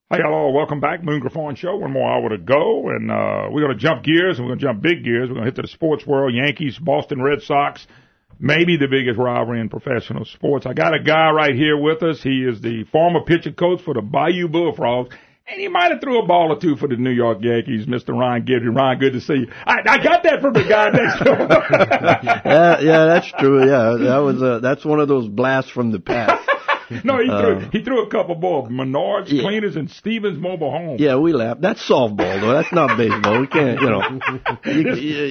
Hey, hello, welcome back. Moon Griffon Show. One more hour to go, and we're going to jump gears, and we're going to jump big gears. We're going to hit to the sports world. Yankees, Boston Red Sox, maybe the biggest rivalry in professional sports. I got a guy right here with us. He is the former pitching coach for the Bayou Bullfrogs, and he might have threw a ball or two for the New York Yankees, Mr. Ron Guidry. Ron, good to see you. I got that from the guy next door. yeah, that's true. Yeah, that's one of those blasts from the past. No, he threw a couple balls. Menards, Cleaners, and Stevens Mobile Home. Yeah, we laughed. That's softball, though. That's not baseball. We can't,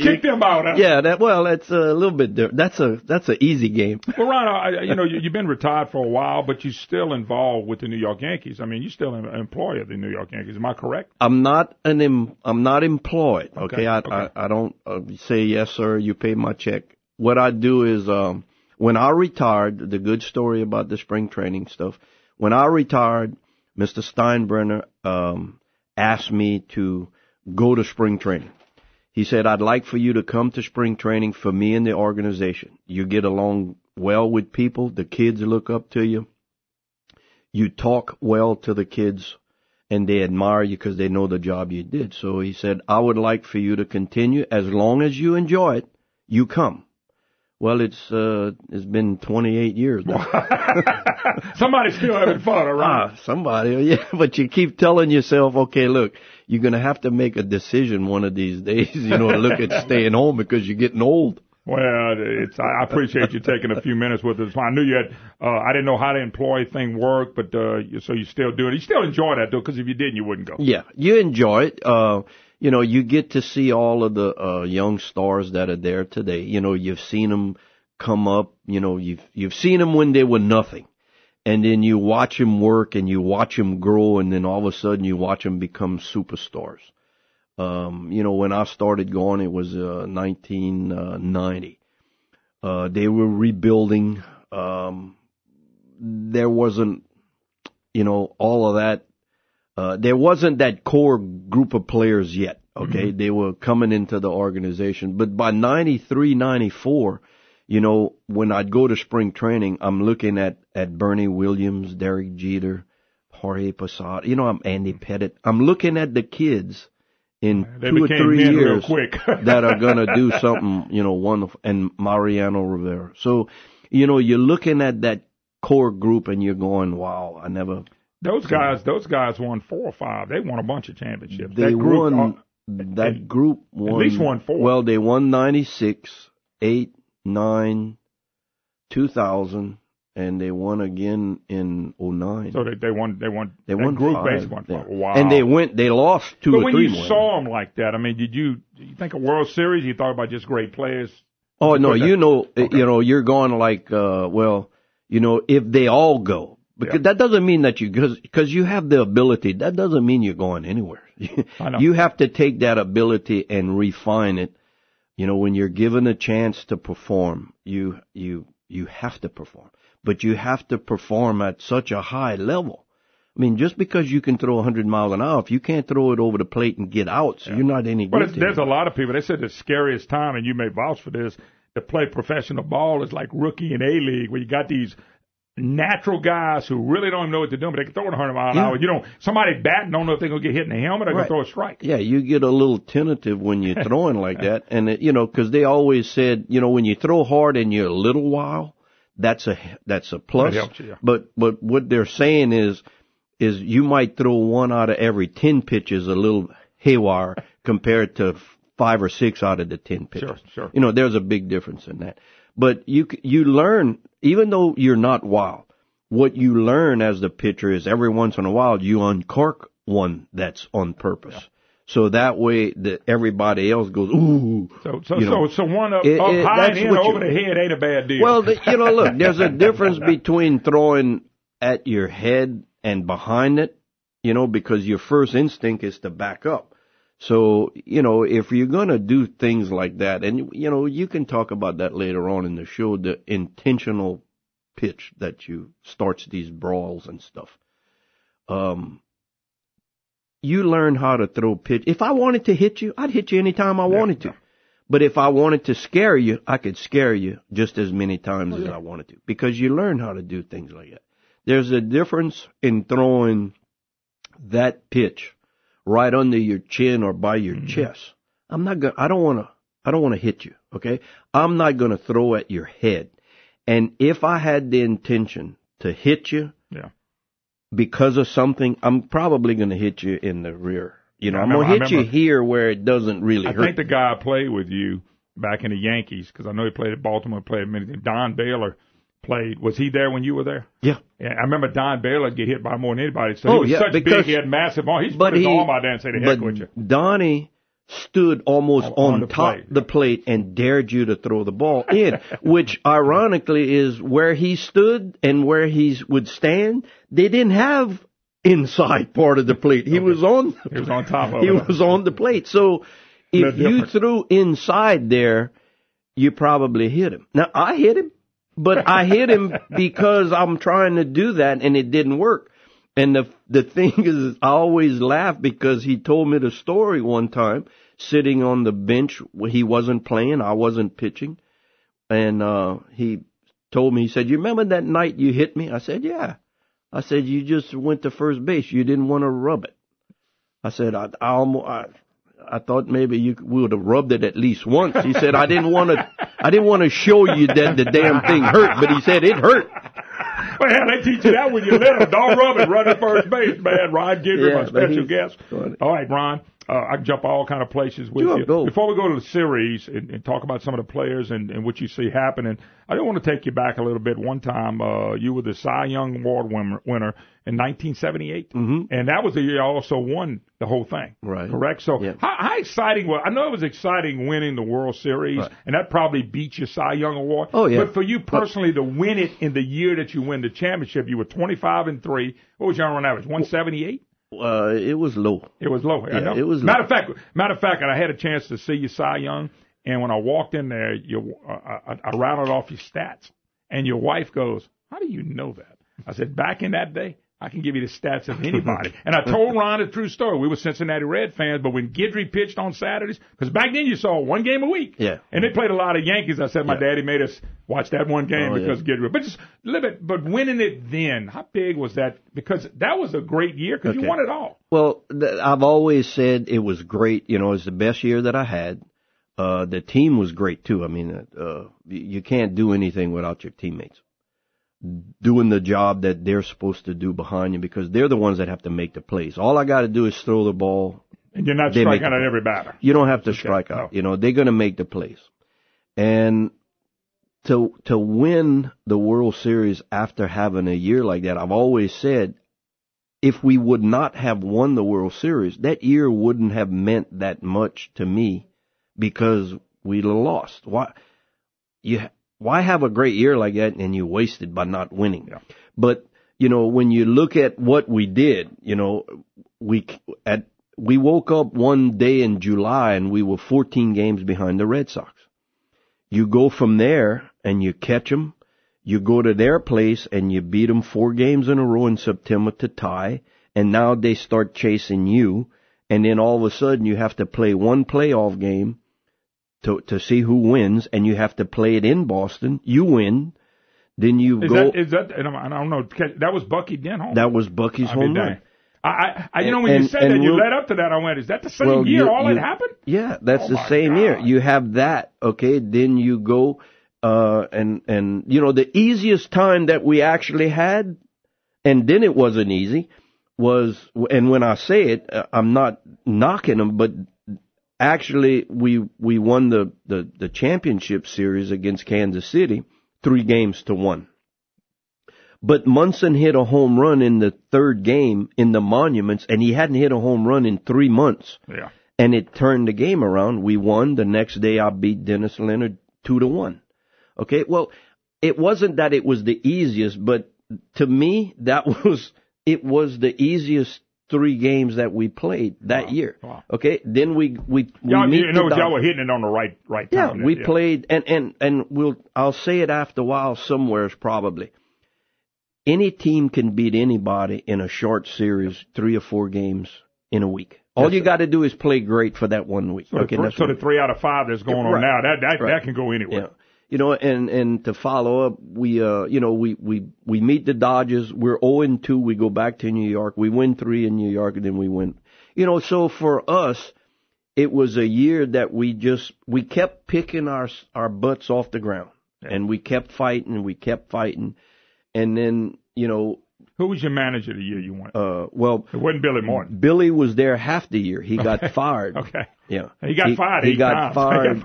kick them out. Huh? Yeah, that's a little bit different. That's an easy game. Well, Ron, you've been retired for a while, but you're still involved with the New York Yankees. I mean, you're still an employee of the New York Yankees. Am I correct? I'm not employed. Okay. I don't say yes, sir. You pay my check. What I do is when I retired, the good story about the spring training stuff, when I retired, Mr. Steinbrenner asked me to go to spring training. He said, I'd like for you to come to spring training for me and the organization. You get along well with people. The kids look up to you. You talk well to the kids, and they admire you because they know the job you did. So he said, I would like for you to continue. As long as you enjoy it, you come. Well, it's been 28 years now. Somebody's still having fun, all right? Somebody, yeah. But you keep telling yourself, okay, look, you're going to have to make a decision one of these days, to look at staying home because you're getting old. Well, I appreciate you taking a few minutes with us. I knew you had, I didn't know how the employee thing worked, but so you still do it. You still enjoy that, though, because if you didn't, you wouldn't go. Yeah, you enjoy it. You get to see all of the young stars that are there today. You've seen them come up. You've seen them when they were nothing, and then you watch them work and you watch them grow, and then all of a sudden you watch them become superstars. When I started going, it was 1990. They were rebuilding. There wasn't, all of that. There wasn't that core group of players yet, okay? Mm-hmm. They were coming into the organization. But by 93, 94, when I'd go to spring training, I'm looking at Bernie Williams, Derek Jeter, Jorge Posada, I'm Andy Pettit. I'm looking at the kids in 2 or 3 years that are going to do something, wonderful, and Mariano Rivera. So, you're looking at that core group and you're going, wow, I never... Those guys won 4 or 5. They won a bunch of championships. That group won. At least won 4. Well, they won 96, 8, 9, 2000, and they won again in 09. So they won. They won group 5. Base won 5. Wow. And they lost 2 or 3. But when you saw them like that, I mean, did you think of World Series? You thought about just great players? Oh no, okay. You're going like, if they all go. Because that doesn't mean that because you have the ability, that doesn't mean you're going anywhere. I know. You have to take that ability and refine it. When you're given a chance to perform, you have to perform. But you have to perform at such a high level. I mean, just because you can throw 100 miles an hour, if you can't throw it over the plate and get out, so you're not any good. But there's a lot of people, they said the scariest time, and you may vouch for this, to play professional ball is like rookie in A-League, where you got these natural guys who really don't even know what they're doing, but they can throw it 100 miles an hour. Somebody batting, don't know if they're going to get hit in the helmet or going to throw a strike. Yeah, you get a little tentative when you're throwing like that. And, because they always said, when you throw hard and you're a little while, that's a plus. That helps you, yeah. But what they're saying is you might throw 1 out of every 10 pitches a little haywire compared to 5 or 6 out of the 10 pitches. Sure. There's a big difference in that. But you learn, even though you're not wild, what you learn as the pitcher is every once in a while you uncork one that's on purpose. Yeah. So that way everybody else goes, ooh. So one up high and in over the head ain't a bad deal. Well, look, there's a difference between throwing at your head and behind it, because your first instinct is to back up. So, if you're going to do things like that, and, you can talk about that later on in the show, the intentional pitch that starts these brawls and stuff. You learn how to throw pitch. If I wanted to hit you, I'd hit you anytime I wanted to. But if I wanted to scare you, I could scare you just as many times as I wanted to, because you learn how to do things like that. There's a difference in throwing that pitch right under your chin or by your chest, I don't want to hit you, okay? I'm not going to throw at your head. And if I had the intention to hit you because of something, I'm probably going to hit you in the rear. You know, I'm going to hit you here where it doesn't really hurt. I think the guy I played with you back in the Yankees, because I know he played at Baltimore, played at many. Don Baylor played. Was he there when you were there? Yeah. I remember Don Baylor get hit by more than anybody. So he was such big, he had massive arms. He put his arm out there and say, the heck with you. Donnie stood almost on top of the plate and dared you to throw the ball in, which ironically is where he stood and where he would stand. They didn't have inside part of the plate. He was on top of it. He was on the plate. So if you threw inside there, you probably hit him. Now, I hit him, but I hit him because I'm trying to do that and it didn't work. And the thing is, I always laugh because he told me the story one time, sitting on the bench. He wasn't playing, I wasn't pitching. And he told me, he said, "You remember that night you hit me?" I said, "Yeah." I said, "You just went to first base. You didn't want to rub it." I said, I thought maybe we would have rubbed it at least once. He said, I didn't want to show you that the damn thing hurt, but he said it hurt. Well, they teach you that when you're little. Don't rub it. Run at first base, man. Ron Guidry, my special guest. All right, Ron. I can jump all kind of places with you. Go. Before we go to the series and talk about some of the players and what you see happening, I do want to take you back a little bit. One time, you were the Cy Young Award winner in 1978, and that was the year I also won the whole thing. Right. Correct? So how exciting was I know it was exciting winning the World Series, and that probably beat your Cy Young Award. Oh, yeah. But for you personally to win it in the year that you win the championship, you were 25-3. What was your run average? 178? It was low. It was low. Yeah, it was low. Matter of fact, I had a chance to see you, Cy Young, and when I walked in there, I rounded off your stats, and your wife goes, "How do you know that?" I said, "Back in that day, I can give you the stats of anybody." And I told Ron a true story. We were Cincinnati Red fans, but when Guidry pitched on Saturdays, because back then you saw one game a week, and they played a lot of Yankees. I said my daddy made us watch that one game because Guidry. But just a little bit. But winning it then, how big was that? Because that was a great year because you won it all. Well, I've always said it was great. You know, it was the best year that I had. The team was great too. I mean, you can't do anything without your teammates doing the job that they're supposed to do behind you because they're the ones that have to make the plays. All I got to do is throw the ball. And you're not striking out at every batter. You don't have to strike out. You know, they're going to make the plays. And to win the World Series after having a year like that, I've always said, if we would not have won the World Series, that year wouldn't have meant that much to me because we'd have lost. Why have a great year like that and you waste it by not winning? Yeah. But, you know, when you look at what we did, you know, we woke up one day in July and we were 14 games behind the Red Sox. You go from there and you catch them. You go to their place and you beat them 4 games in a row in September to tie. And now they start chasing you. And then all of a sudden you have to play one playoff game to see who wins, and you have to play it in Boston. You win, then you go. Is that? And I don't know. That was Bucky Denholm. That was Bucky's home run. You know, when you said that, you led up to that. I went, is that the same year? All that happened? Yeah, that's the same year. You have that. Okay, then you go, and you know the easiest time that we actually had, and then it wasn't easy. Was, and when I say it, I'm not knocking them, but. Actually, we won the championship series against Kansas City 3-1. But Munson hit a home run in the 3rd game in the Monuments, and he hadn't hit a home run in 3 months. Yeah. And it turned the game around. We won. The next day, I beat Dennis Leonard 2-1. Okay, well, it wasn't that it was the easiest, but to me, it was the easiest 3 games that we played that year. Wow. Okay, then we y'all were hitting it on the right time. Yeah, we played, and I'll say it after a while somewhere probably. Any team can beat anybody in a short series, 3 or 4 games in a week. All you got to do is play great for that 1 week. So, okay, so the 3 out of 5 that's going on now, that can go anywhere. And to follow up, we meet the Dodgers. We're 0-2. We go back to New York. We win 3 in New York, and then we win. So for us, it was a year that we kept picking our butts off the ground, and we kept fighting, and then, Who was your manager the year you won? Well, it wasn't Billy Martin. Billy was there half the year. He got fired. Okay. Yeah. He got fired. He got fired.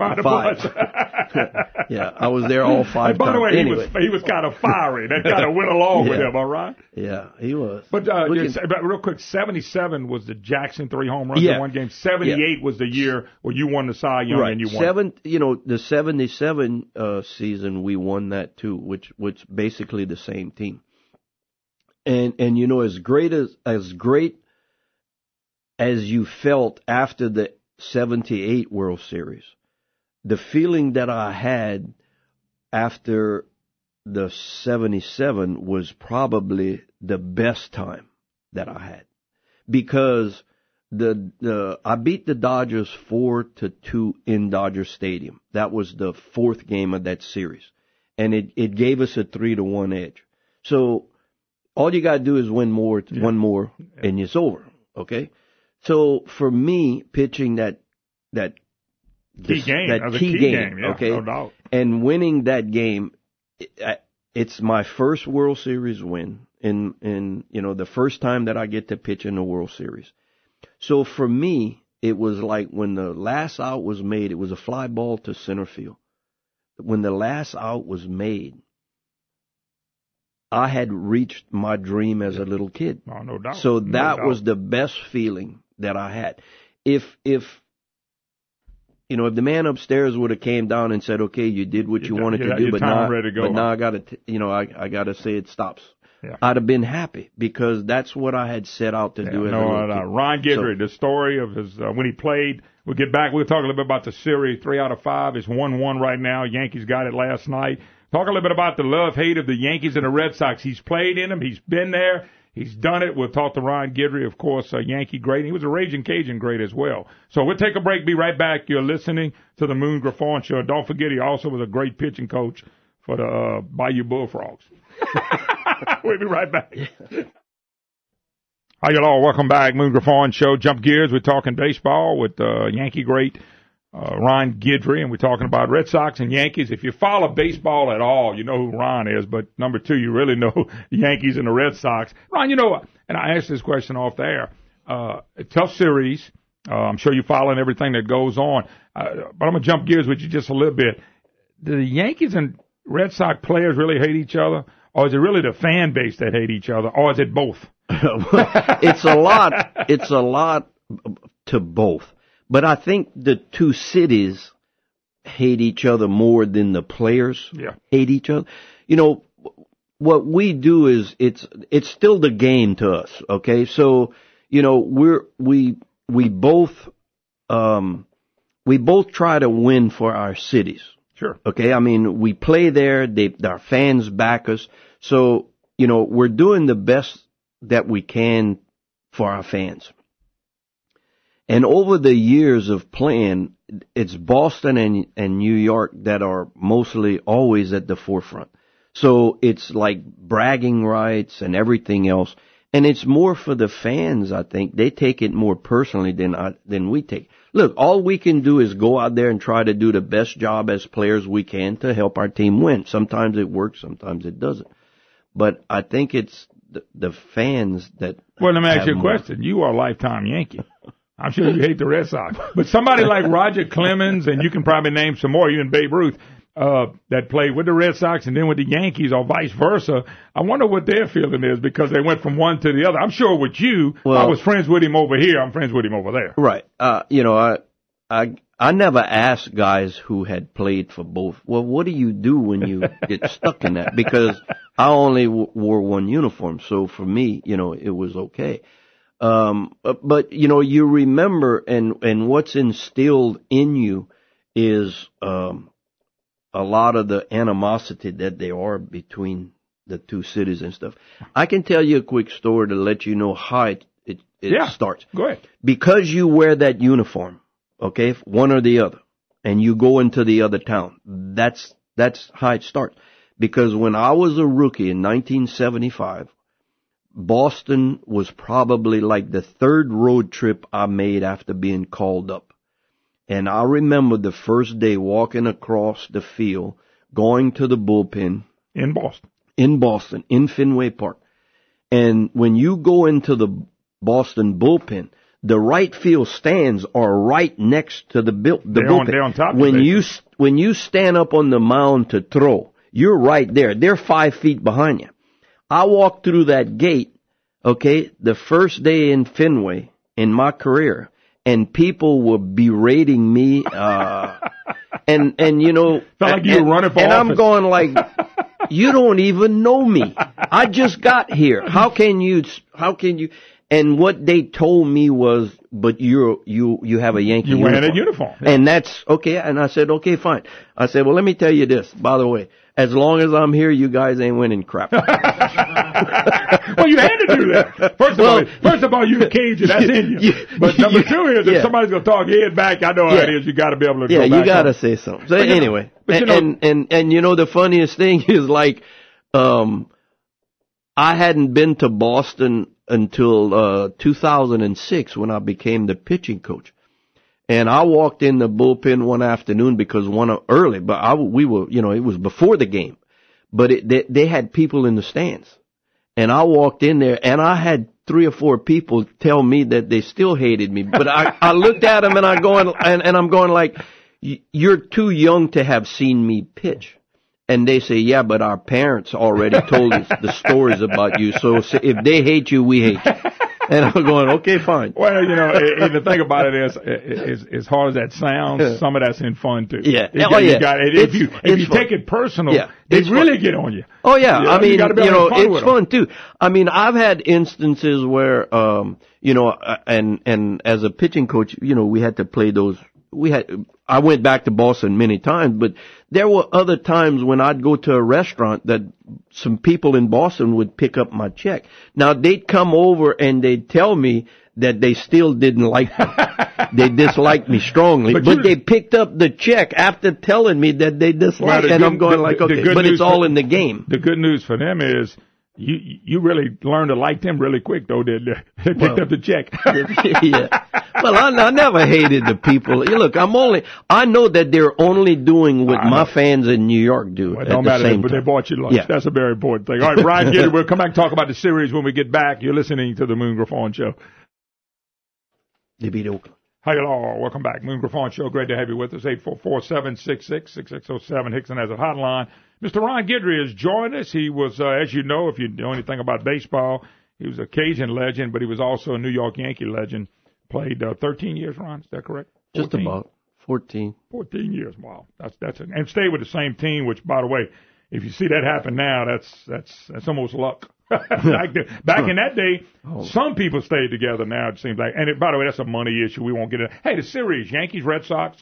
Yeah, I was there all 5 times. By the way, anyway. he was kind of fiery. That kind of went along with him, all right? Yeah, he was. But real quick, 77 was the Jackson 3 home runs in one game. 78 was the year where you won the Cy Young and you won. The 77 season we won that too, which basically the same team. And as great as you felt after the 78 World Series, the feeling that I had after the 77 was probably the best time that I had, because I beat the Dodgers 4-2 in Dodger Stadium. That was the 4th game of that series, and it gave us a 3-1 edge. So all you got to do is win one more, and it's over. Okay, so for me, pitching that key game, okay, no doubt, and winning that game, it's my first World Series win, in the first time that I get to pitch in the World Series. So for me, it was like when the last out was made, it was a fly ball to center field. When the last out was made, I had reached my dream as a little kid. Oh, no doubt. So that was the best feeling that I had. If the man upstairs would have came down and said, "Okay, you did what you wanted to do, but now I got to, I got to say it stops." Yeah. I'd have been happy, because that's what I had set out to do as a little kid. Ron Guidry, the story of his when he played. We'll get back. We'll talk a little bit about the series. 3 out of 5. It's 1-1 right now. Yankees got it last night. Talk a little bit about the love-hate of the Yankees and the Red Sox. He's played in them. He's been there. He's done it. We'll talk to Ron Guidry, of course, a Yankee great. He was a Ragin' Cajun great as well. So we'll take a break. Be right back. You're listening to the Moon Griffon Show. Don't forget, he also was a great pitching coach for the Bayou Bullfrogs. We'll be right back. Hi, y'all. Welcome back. Moon Griffon Show. Jump gears. We're talking baseball with Yankee great Ron Guidry, and we're talking about Red Sox and Yankees. If you follow baseball at all, you know who Ron is, but number 2, you really know the Yankees and the Red Sox. Ron, and I asked this question off the air, a tough series. I'm sure you're following everything that goes on, but I'm going to jump gears with you just a little bit. Do the Yankees and Red Sox players really hate each other, or is it really the fan base that hate each other, or is it both? It's a lot to both. But I think the two cities hate each other more than the players hate each other. What we do is it's still the game to us. Okay, so we both try to win for our cities. Sure. Okay, I mean, we play there. Our fans back us. So we're doing the best that we can for our fans. And over the years of playing, it's Boston and New York that are mostly always at the forefront. So it's like bragging rights and everything else. And it's more for the fans, I think. They take it more personally than we take. Look, all we can do is go out there and try to do the best job as players we can to help our team win. Sometimes it works, sometimes it doesn't. But I think it's the fans that... Well, let me ask you a question. You are a lifetime Yankee. I'm sure you hate the Red Sox. But somebody like Roger Clemens, and you can probably name some more, you and Babe Ruth, that played with the Red Sox and then with the Yankees or vice versa, I wonder what their feeling is, because they went from one to the other. I'm sure with you, I was friends with him over here, I'm friends with him over there. Right. I never asked guys who had played for both, well, what do you do when you get stuck in that? Because I only wore one uniform, so for me, it was okay. But you remember, and what's instilled in you is a lot of the animosity that there are between the two cities and stuff. I can tell you a quick story to let you know how it starts. Go ahead. Because you wear that uniform, okay, one or the other, and you go into the other town, that's That's how it starts. Because when I was a rookie in 1975, Boston was probably like the third road trip I made after being called up. And I remember the first day walking across the field, going to the bullpen. In Boston. In Boston, in Fenway Park. And when you go into the Boston bullpen, the right field stands are right next to the bullpen. They're on top when of you when you stand up on the mound to throw, you're right there. They're 5 feet behind you. I walked through that gate, okay, the first day in Fenway in my career, and people were berating me, and you know, felt like you were running for and office. I'm going like, you don't even know me. I just got here. How can you? And what they told me was, but you have a Yankee uniform. You're wearing a uniform. Yeah. And that's okay. And I said, okay, fine. I said, well, let me tell you this, by the way. As long as I'm here, you guys ain't winning crap. Well, you had to do that. First of all, you're Cajun. That's in you. But number two is, if somebody's going to talk your head back, I know how it is. You got to be able to go back. Yeah, you got to say something. So anyway, and you know, the funniest thing is like, I hadn't been to Boston until 2006 when I became the pitching coach. And I walked in the bullpen one afternoon because early, but we were, you know, it was before the game, but they had people in the stands, and I walked in there and I had 3 or 4 people tell me that they still hated me, but I looked at them and I'm going like, you're too young to have seen me pitch. And they say, yeah, but our parents already told us the stories about you, so if they hate you, we hate you. And I'm going, okay, fine. Well, you know, and the thing about it is, as hard as that sounds, some of that's in fun too. Yeah. If you take it personal, they really get on you. Oh yeah. You know, I mean, it's fun too. I mean, I've had instances where, you know, and as a pitching coach, you know, we had to play those. I went back to Boston many times, but there were other times when I'd go to a restaurant that some people in Boston would pick up my check. Now, they'd come over and they'd tell me that they still didn't like me. They disliked me strongly, but they picked up the check after telling me that they disliked me. And I'm going like, okay, but it's all in the game. The good news for them is, you really learned to like them really quick, though, didn't you? They picked up the check. Yeah. Well, I never hated the people. Look, I know that they're only doing what my fans in New York do. Well, it don't matter, but they bought you lunch. Yeah. That's a very important thing. All right, Ron Guidry, we'll come back and talk about the series when we get back. You're listening to the Moon Griffon Show. They beat Oakland. Hi, hello. Welcome back. Moon Griffon Show. Great to have you with us. 844-766-6607. Hickson has a hotline. Mr. Ron Guidry has joined us. He was, as you know, if you know anything about baseball, he was a Cajun legend, but he was also a New York Yankee legend. Played 13 years, Ron. Is that correct? 14? Just about 14. 14 years. Wow. That's and stayed with the same team. Which, by the way, if you see that happen now, that's almost luck. back in that day, some people stayed together. Now it seems like. And by the way, that's a money issue. We won't get into. Hey, the series, Yankees Red Sox,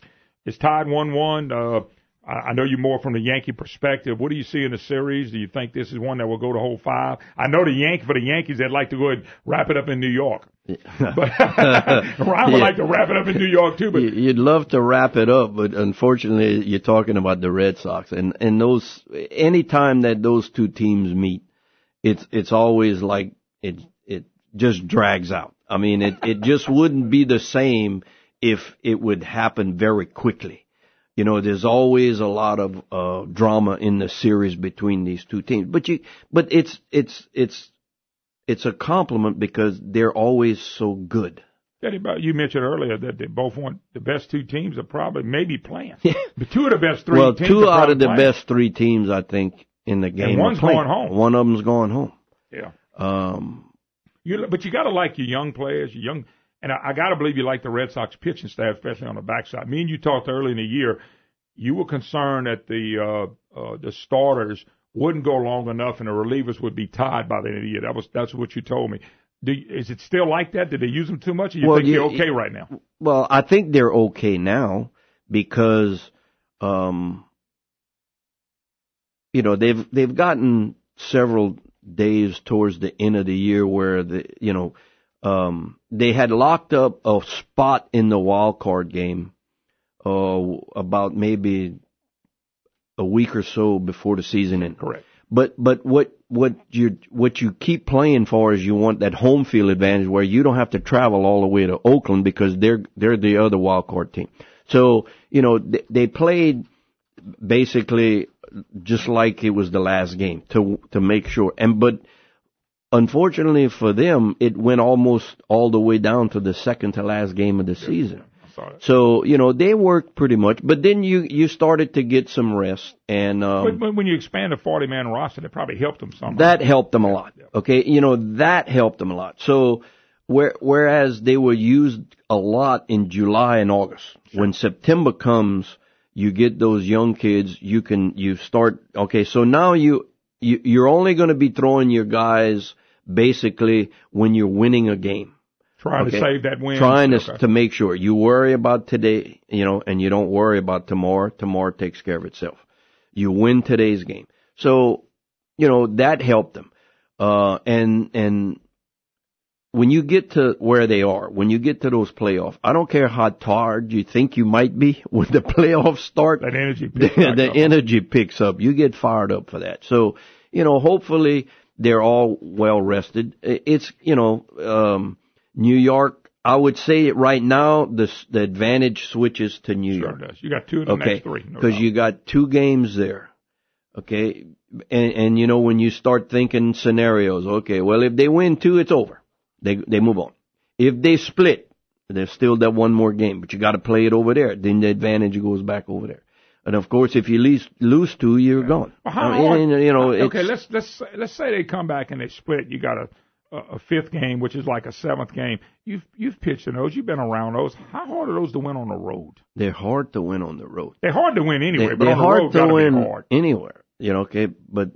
is tied 1-1. I know you more from the Yankee perspective. What do you see in the series? Do you think this is one that will go the whole 5? I know for the Yankees, they'd like to go ahead and wrap it up in New York. But Ron would like to wrap it up in New York too. But you'd love to wrap it up, but unfortunately, you're talking about the Red Sox, and those. Anytime that those two teams meet, it's always like it just drags out. I mean, it just wouldn't be the same if it would happen very quickly. You know, there's always a lot of drama in the series between these two teams. But it's a compliment because they're always so good. You mentioned earlier that they both want the best 2 teams are probably maybe playing. But 2 of the best 3 teams. Well, 2 out of the best 3 teams, I think, in the game. And one's going home. One of them's going home. Yeah. But you got to like your young players, and I got to believe you like the Red Sox pitching staff, especially on the backside. Me and you talked early in the year. You were concerned that the starters wouldn't go long enough and the relievers would be tied by the end of the year. That's what you told me. Is it still like that? Did they use them too much, or you think they're okay right now? Well, I think they're okay now because, you know, they've gotten several days towards the end of the year where they had locked up a spot in the wild card game about maybe a week or so before the season ends. Correct. But what you keep playing for is you want that home field advantage where you don't have to travel all the way to Oakland because they're the other wild card team. So, you know, they played basically just like it was the last game to make sure. But unfortunately for them, it went almost all the way down to the second to last game of the season. So, you know, they worked pretty much, but then you started to get some rest. And but when you expand a 40-man roster, that probably helped them some. That helped them a lot. Okay, you know, that helped them a lot. So whereas they were used a lot in July and August, when September comes, you get those young kids. You start. Okay, so now you're only going to be throwing your guys basically when you're winning a game. Trying to save that win. Trying to make sure. You worry about today, you know, and you don't worry about tomorrow. Tomorrow takes care of itself. You win today's game. So, you know, that helped them. And when you get to where they are, when you get to those playoffs, I don't care how tired you think you might be when the playoffs start. That energy energy picks up. You get fired up for that. So, you know, hopefully they're all well rested. It's, you know, New York, I would say right now, the advantage switches to New York. Sure does. You got two of the next three. Because you got 2 games there. Okay. And, you know, when you start thinking scenarios, okay, well, if they win 2, it's over. They move on. If they split, there's still that one more game, but you got to play it over there. Then the advantage goes back over there. And of course, if you lose 2, you're gone. Well, you know, okay, let's say they come back and they split. You got a 5th game, which is like a 7th game. You've pitched in those. You've been around those. How hard are those to win on the road? They're hard to win on the road. They're hard to win anyway, but they're on the road, hard to win hard. Anywhere. You know, okay, but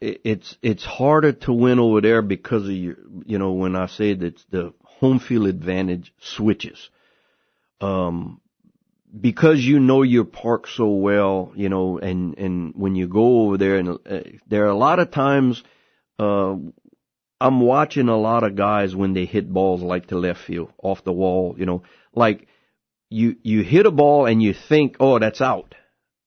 it's harder to win over there because of you know, when I say that the home field advantage switches. Because you know your park so well, you know, and when you go over there, and there are a lot of times. I'm watching a lot of guys when they hit balls like to left field, off the wall, you know, like you hit a ball and you think, oh, that's out.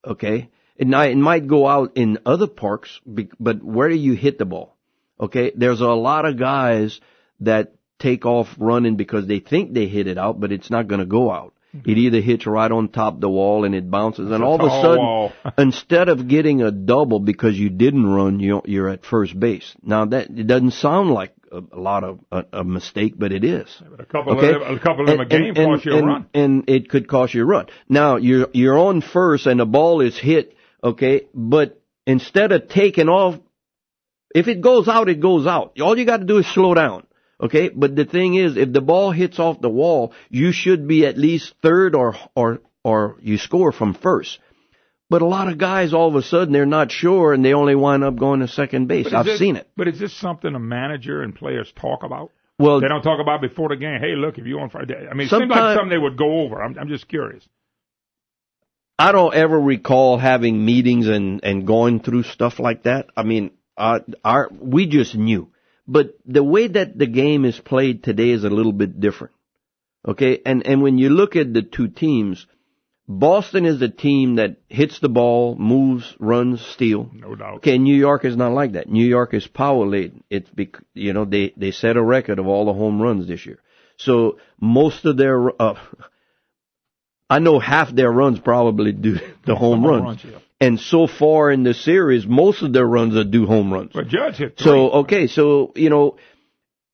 Okay. It might go out in other parks, but where do you hit the ball? Okay. There's a lot of guys that take off running because they think they hit it out, but it's not going to go out. It either hits right on top of the wall and it bounces, and all of a sudden, instead of getting a double because you didn't run, you're at first base. Now it doesn't sound like a lot of a mistake, but it is. Yeah, but a couple of them a game cost you a run, and it could cost you a run. Now you're on first and the ball is hit, okay, but instead of taking off, if it goes out, it goes out. All you got to do is slow down. Okay, but the thing is, if the ball hits off the wall, you should be at least third or you score from first. But a lot of guys, all of a sudden, they're not sure and they only wind up going to second base. I've seen it. But is this something a manager and players talk about? Well, they don't talk about before the game. Hey, look, if you're on Friday, I mean, it seems like something they would go over. I'm just curious. I don't ever recall having meetings and going through stuff like that. I mean, we just knew. But the way that the game is played today is a little bit different. Okay? And when you look at the 2 teams, Boston is a team that hits the ball, moves, runs, steals. No doubt. Okay, New York is not like that. New York is power laden. It's you know, they set a record of all the home runs this year. So most of their I know half their runs probably do the home runs. Yeah. And so far in the series, most of their runs are due home runs. But Judge hit 3. So, okay, so, you know,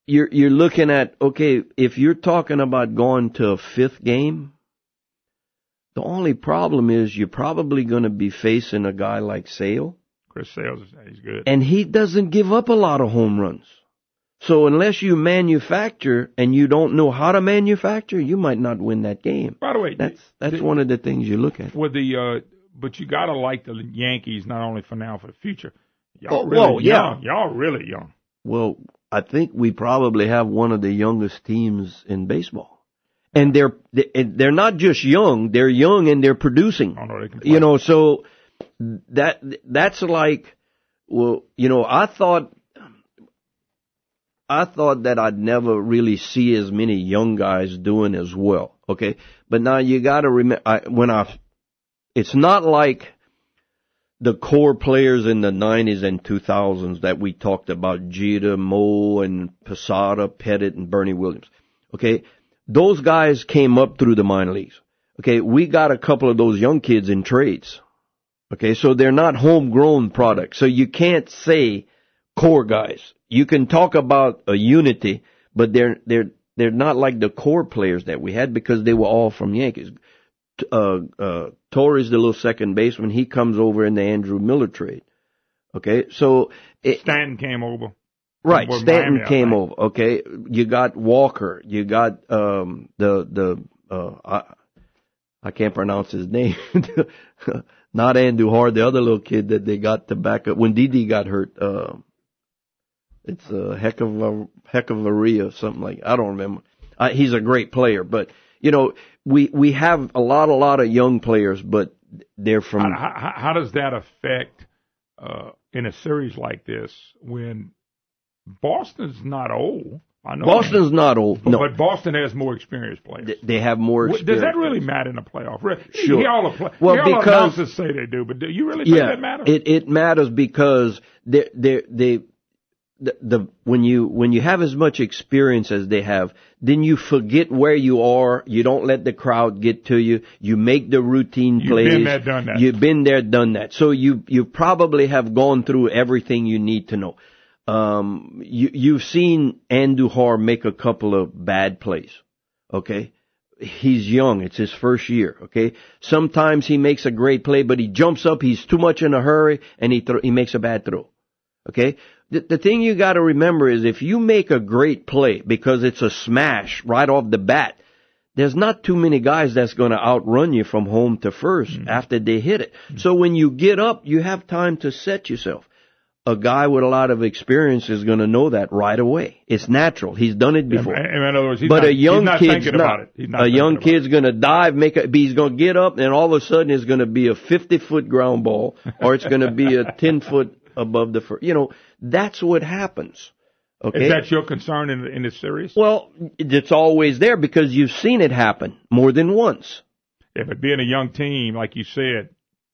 you're looking at, okay, if you're talking about going to a 5th game, the only problem is you're probably going to be facing a guy like Sale. Chris Sale, he's good. And he doesn't give up a lot of home runs. So unless you manufacture and you don't know how to manufacture, you might not win that game. By the way, that's one of the things you look at. With but you gotta like the Yankees not only for now, for the future. Y'all young. Y'all really young. Well, I think we probably have one of the youngest teams in baseball, and they're not just young; they're young and they're producing. Oh, no, they can play. You know, so that's like, well, you know, I thought that I'd never really see as many young guys doing as well. Okay, but now you got to remember it's not like the core players in the 90s and 2000s that we talked about, Jeter, Mo, and Posada, Pettit, and Bernie Williams. Okay, those guys came up through the minor leagues. Okay, we got a couple of those young kids in trades. Okay, so they're not homegrown products. So you can't say core guys. You can talk about a unity, but they're not like the core players that we had because they were all from Yankees. Torres, the little second baseman, he comes over in the Andrew Miller trade. Okay, so Stanton came over. Right, Stanton came over. Okay, you got Walker. You got I can't pronounce his name. Not Andujar, the other little kid that they got to back up when Didi got hurt. It's a heck of a Ria, something like, I don't remember. He's a great player, but you know, we have a lot of young players, but they're from. How does that affect in a series like this when Boston's not old? I know Boston's not old, no. But Boston has more experienced players. They have more experience. Does that really matter in a playoff? Sure. Well, because announcers say they do, but do you really think that matters? It matters because when you have as much experience as they have, then you forget where you are. You don't let the crowd get to you. You make the routine plays. You've been there, done that. You've been there, done that. So you probably have gone through everything you need to know. You've seen Andujar make a couple of bad plays. Okay. He's young. It's his first year. Okay. Sometimes he makes a great play, but he jumps up. He's too much in a hurry and he makes a bad throw. Okay. The thing you got to remember is if you make a great play because it's a smash right off the bat, there's not too many guys that's going to outrun you from home to first after they hit it. So when you get up, you have time to set yourself. A guy with a lot of experience is going to know that right away. It's natural. He's done it before. In other words, a young kid's not. A young kid's going to dive, he's going to get up, and all of a sudden it's going to be a 50-foot ground ball, or it's going to be a 10-foot above the first. You know, that's what happens. Okay? Is that your concern in this series? Well, it's always there because you've seen it happen more than once. Yeah, but being a young team, like you said,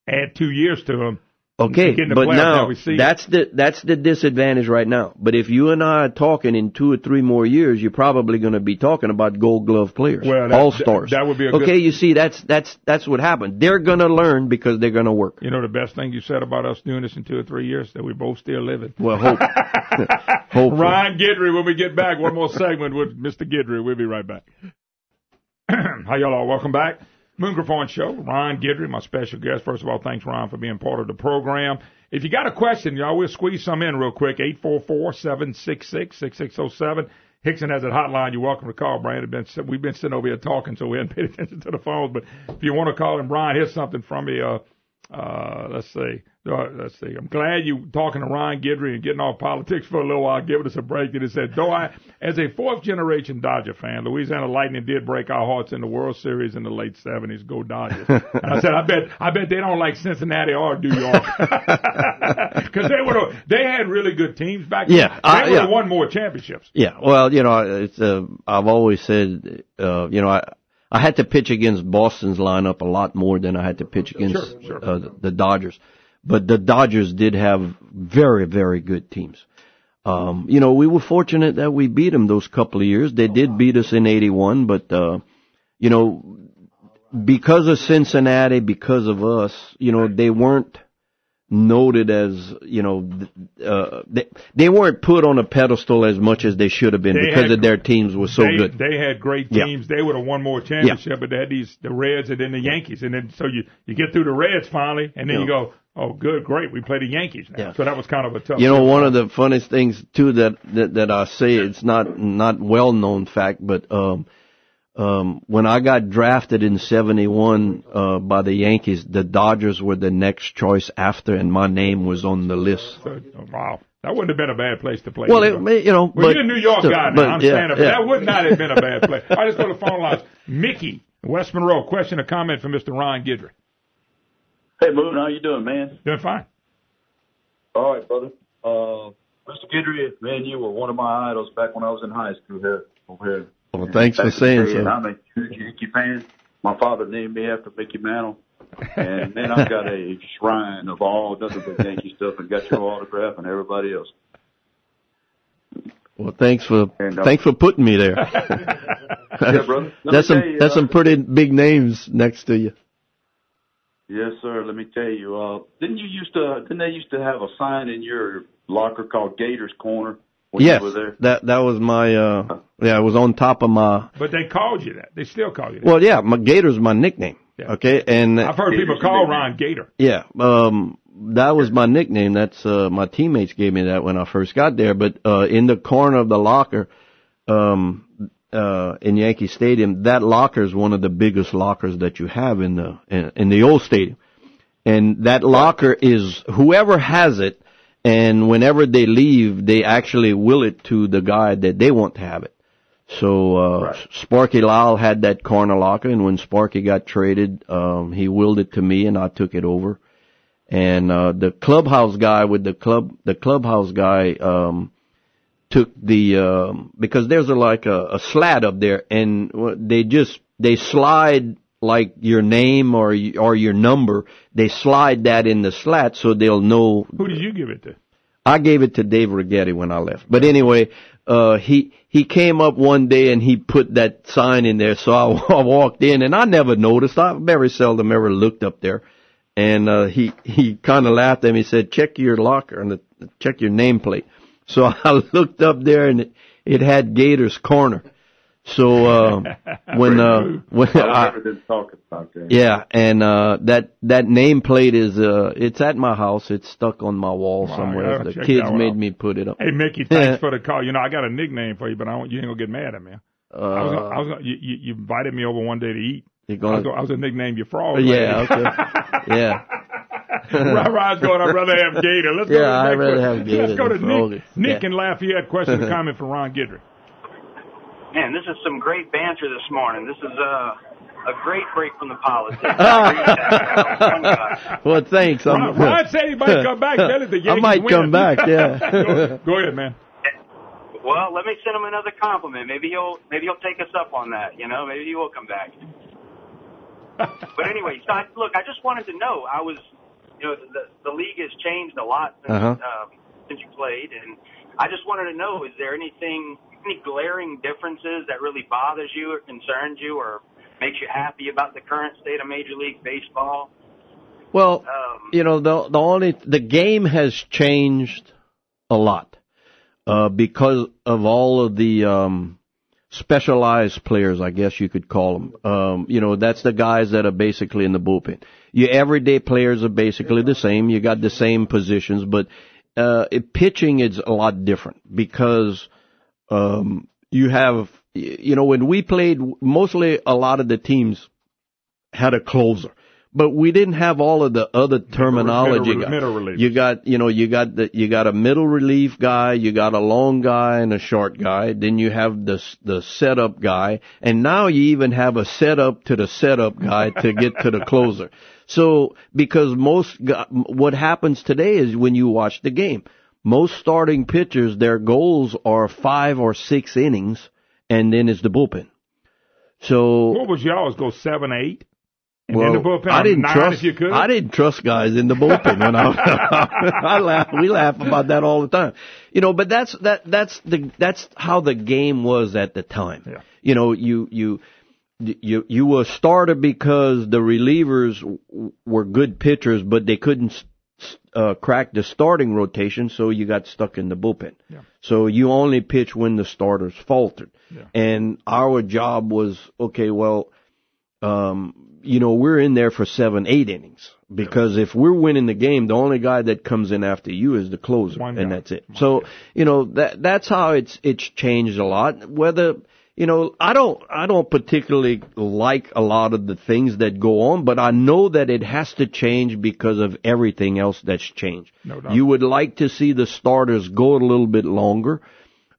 add 2 years to them. Okay, but now that's the disadvantage right now. But if you and I are talking in 2 or 3 more years, you're probably going to be talking about Gold Glove players, all-stars. That would be okay. You see, that's what happened. They're going to learn because they're going to work. You know, the best thing you said about us doing this in 2 or 3 years that we both still living. Well, hope. Ron Guidry, when we get back, one more segment with Mr. Guidry. We'll be right back. How y'all are? Welcome back. Moon Griffon Show, Ron Guidry, my special guest. First of all, thanks, Ron, for being part of the program. If you got a question, y'all, we'll squeeze some in real quick. 844-766-6607. Hickson has that hotline. You're welcome to call, Brian. We've been sitting over here talking, so we haven't paid attention to the phones. But if you want to call him, Brian, here's something from me. Let's see. I'm glad you talking to Ron Guidry and getting off politics for a little while, giving us a break. And it said, though as a fourth-generation Dodger fan, Louisiana Lighting did break our hearts in the World Series in the late 70s. Go Dodgers. And I said, I bet they don't like Cincinnati or New York. Because they had really good teams back then. Yeah, they would have won more championships. Yeah, well, you know, I've always said, you know, I had to pitch against Boston's lineup a lot more than I had to pitch against the Dodgers. But the Dodgers did have very, very good teams. You know, we were fortunate that we beat them those couple of years. They did beat us in 81, but, you know, because of Cincinnati, because of us, you know, they weren't noted as, you know, they weren't put on a pedestal as much as they should have been because their teams were so good. They had great teams. Yeah. They would have won more championships, but they had the Reds and then the Yankees. And then so you get through the Reds finally, and then you go, oh, good, great, we play the Yankees now. Yeah. So that was kind of a tough. You know, one of the funniest things too that I say, it's not well known fact, but when I got drafted in 71 by the Yankees, the Dodgers were the next choice after, and my name was on the list. So, wow. That wouldn't have been a bad place to play. Well, you know. Well, you're a New York guy now, I understand it, but that would not have been a bad place. All right, let's go to the phone lines. Mickey, West Monroe, question or comment for Mr. Ron Guidry. Hey, Moon, how you doing, man? Doing fine. All right, brother. Mr. Guidry, man, you were one of my idols back when I was in high school here. Over here. Well, thanks for saying so. I'm a huge Yankee fan. My father named me after Mickey Mantle. And then I've got a shrine of all nothing but Yankee stuff and got your autograph and everybody else. Well, thanks for putting me there. Yeah, brother. That's some pretty big names next to you. Yes, sir. Let me tell you. Didn't they used to have a sign in your locker called Gator's Corner when yes, you were there? that was my it was on top of my. But they called you that. They still call you that. Well, yeah, my Gator's my nickname. Yeah. Okay, and I've heard people call Ron Gator. Yeah, that was my nickname. That's my teammates gave me that when I first got there. But in the corner of the locker, in Yankee Stadium, that locker is one of the biggest lockers that you have in the old stadium. And that locker is whoever has it, and whenever they leave, they actually will it to the guy that they want to have it. So right. Sparky Lyle had that corner locker, and when Sparky got traded, he willed it to me, and I took it over. And the clubhouse guy took the because there's a slat up there, and they slide like your name or your number. They slide that in the slat so they'll know. Who did you give it to? I gave it to Dave Rigetti when I left. But anyway, he came up one day and he put that sign in there, so I walked in and I never noticed. I very seldom ever looked up there. And he kind of laughed at me. He said, "Check your locker and check your nameplate." So I looked up there and it had Gator's Corner. So when yeah, and that nameplate is it's at my house. It's stuck on my wall somewhere. The kids made me put it up. Hey Mickey, thanks for the call. You know, I got a nickname for you, but you ain't gonna get mad at me. You invited me over one day to eat. I was gonna nickname you Frog. Yeah, okay. Yeah. Rod's going, I'd rather have Gator. Let's go I'd rather have Gator. Let's go to Nick. Nick in Lafayette. Question or comment from Ron Guidry. Man, this is some great banter this morning. This is a great break from the politics. Well, thanks. Ron said he might come back. I might come back, yeah. Go ahead, man. Well, let me send him another compliment. Maybe he'll take us up on that. You know, maybe he will come back. But anyway, so I just wanted to know. The league has changed a lot since you played, and I just wanted to know: is there any glaring differences that really bothers you or concerns you or makes you happy about the current state of Major League Baseball? Well, the game has changed a lot because of all of the specialized players, I guess you could call them. That's the guys that are basically in the bullpen. Your everyday players are basically the same. You got the same positions, but pitching is a lot different because you have, when we played, mostly a lot of the teams had a closer. But we didn't have all of the other terminology. Middle relief. You got a middle relief guy, you got a long guy and a short guy. Then you have the setup guy, and now you even have a setup to the setup guy to get to the closer. So because what happens today is when you watch the game, most starting pitchers, their goals are 5 or 6 innings, and then it's the bullpen. So what was y'all's go 7, 8? And well, in the bullpen, I didn't trust guys in the bullpen when we laugh about that all the time. But that's how the game was at the time. Yeah. You were a starter because the relievers were good pitchers, but they couldn't crack the starting rotation, so you got stuck in the bullpen. Yeah. So you only pitch when the starters faltered. Yeah. And our job was, okay, well, we're in there for 7, 8 innings because if we're winning the game, the only guy that comes in after you is the closer, and that's it. So, that's how it's changed a lot. Whether, I don't particularly like a lot of the things that go on, but I know that it has to change because of everything else that's changed. No doubt. You would like to see the starters go a little bit longer,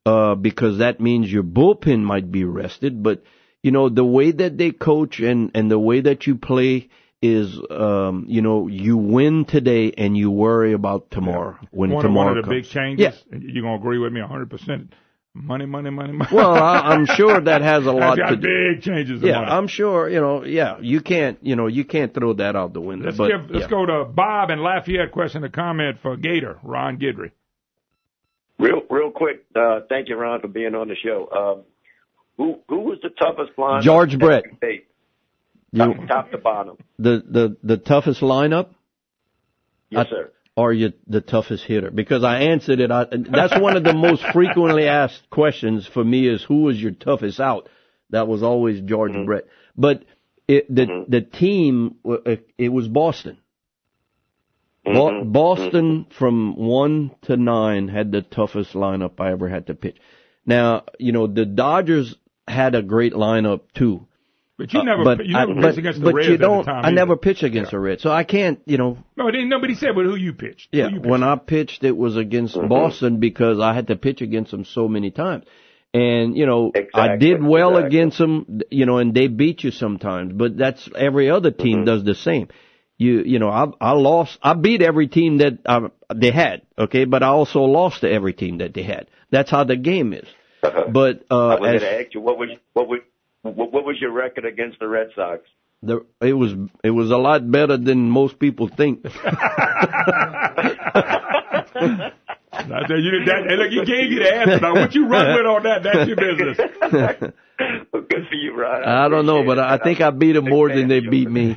because that means your bullpen might be rested, but the way that they coach and the way that you play is, you win today and you worry about tomorrow. Yeah. One of the big changes, you're going to agree with me 100%. Money. Well, I'm sure that has a lot to do. Big changes in money. I'm sure, you can't throw that out the window. Let's go to Bob and Lafayette. Question or comment for Gator, Ron Guidry. Real quick, thank you, Ron, for being on the show. Who was the toughest lineup? George Brett. Top to bottom. The toughest lineup? Yes, sir. Are you the toughest hitter? Because I answered it. That's one of the most frequently asked questions for me is who was your toughest out? That was always George Brett. But the team, it was Boston. Boston from 1 to 9 had the toughest lineup I ever had to pitch. Now, the Dodgers had a great lineup too. But you never pitched against the Reds at the time. I never pitched against the Reds, so I can't, No, nobody said, but who you pitched? Yeah, when I pitched, it was against Boston because I had to pitch against them so many times. And, I did well against them, and they beat you sometimes. But that's every other team does the same. I beat every team that they had, okay, but I also lost to every team that they had. That's how the game is. But I was going to ask you, what was your record against the Red Sox? It was a lot better than most people think. Look, he gave you the answer. Now, what you run with on that, that's your business. Well, good for you, Ron. I don't know, but I think I beat them more than they beat me.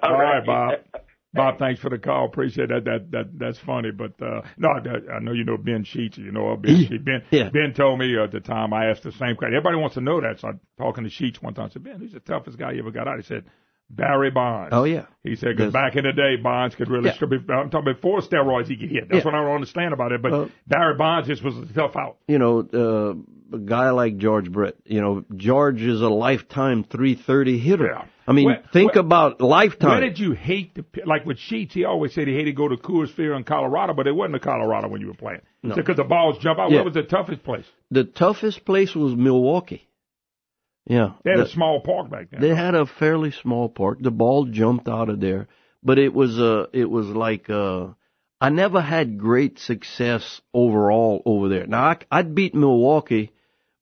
All right, Bob. Bob, thanks for the call. Appreciate that. That's funny. But no, I know you know Ben Sheets. You know Ben Sheets. Ben told me at the time I asked the same question. Everybody wants to know that. So I'm talking to Sheets one time. I said, Ben, who's the toughest guy you ever got out? He said, Barry Bonds. Oh, yeah. He said, because back in the day, Bonds could really I'm talking before steroids, he could hit. That's what I don't understand about it. But Barry Bonds just was a tough out. A guy like George Brett, George is a lifetime 330 hitter. Yeah. I mean, think about lifetime. Where did you hate like with Sheets, he always said he hated to go to Coors Field in Colorado, but it wasn't a Colorado when you were playing. No. Because the balls jump out. Yeah. Where was the toughest place? The toughest place was Milwaukee. Yeah. They had a small park back then. They had a fairly small park. The ball jumped out of there. But it was like I never had great success overall over there. Now, I'd beat Milwaukee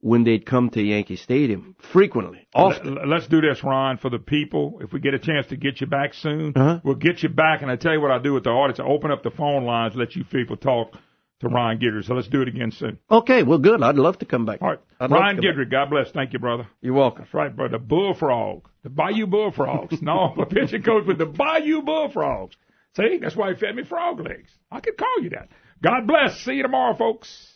when they'd come to Yankee Stadium frequently, often. Let's do this, Ron, for the people. If we get a chance to get you back soon, we'll get you back. And I tell you what I do with the audience. I open up the phone lines, let you people talk to Ron Guidry. So let's do it again soon. Okay, well, good. I'd love to come back. All right. Ron Guidry, God bless. Thank you, brother. You're welcome. That's right, brother. Bullfrog. The Bayou Bullfrogs. No, my pitching coach with the Bayou Bullfrogs. See, that's why he fed me frog legs. I could call you that. God bless. See you tomorrow, folks.